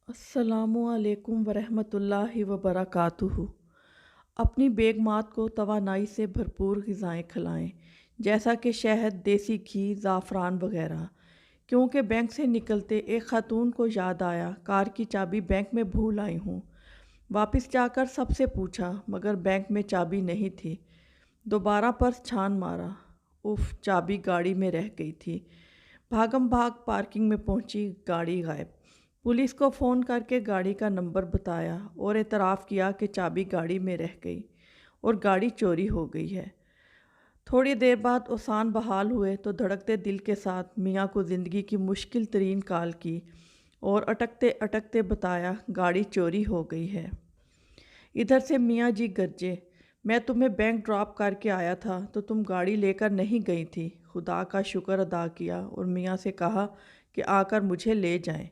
अस्सलामुअलैकुम वरहमतुल्लाहि वबरकातुहू। अपनी बेगमात को तवानाई से भरपूर ग़िज़ाएँ खिलाएँ, जैसा कि शहद, देसी घी, ज़ाफ़रान वगैरह। क्योंकि बैंक से निकलते एक ख़ातून को याद आया, कार की चाबी बैंक में भूल आई हूँ। वापस जाकर सबसे पूछा, मगर बैंक में चाबी नहीं थी। दोबारा पर्स छान मारा, उफ़, चाबी गाड़ी में रह गई थी। भागम भाग पार्किंग में पहुंची, गाड़ी गायब। पुलिस को फ़ोन करके गाड़ी का नंबर बताया और एतराफ़ किया कि चाबी गाड़ी में रह गई और गाड़ी चोरी हो गई है। थोड़ी देर बाद ओसान बहाल हुए तो धड़कते दिल के साथ मियाँ को ज़िंदगी की मुश्किल तरीन कॉल की और अटकते अटकते बताया, गाड़ी चोरी हो गई है। इधर से मियाँ जी गरजे, मैं तुम्हें बैंक ड्रॉप करके आया था तो तुम गाड़ी लेकर नहीं गई थी। खुदा का शुक्र अदा किया और मियाँ से कहा कि आकर मुझे ले जाएं।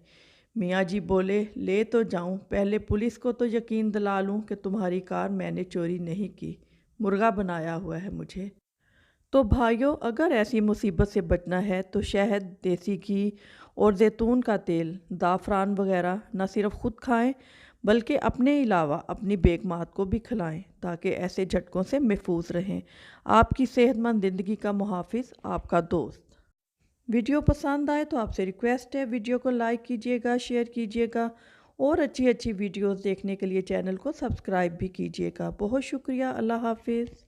मियाँ जी बोले, ले तो जाऊं, पहले पुलिस को तो यकीन दिला लूं कि तुम्हारी कार मैंने चोरी नहीं की, मुर्गा बनाया हुआ है मुझे। तो भाइयों, अगर ऐसी मुसीबत से बचना है तो शहद, देसी घी और जैतून का तेल, ज़ाफ़रान वगैरह न सिर्फ ख़ुद खाएं बल्कि अपने अलावा अपनी बेगमात को भी खिलाएं, ताकि ऐसे झटकों से महफूज रहें। आपकी सेहतमंद ज़िंदगी का मुहाफ़िज़ आपका दोस्त। वीडियो पसंद आए तो आपसे रिक्वेस्ट है, वीडियो को लाइक कीजिएगा, शेयर कीजिएगा और अच्छी अच्छी वीडियोस देखने के लिए चैनल को सब्सक्राइब भी कीजिएगा। बहुत शुक्रिया। अल्लाह हाफिज़।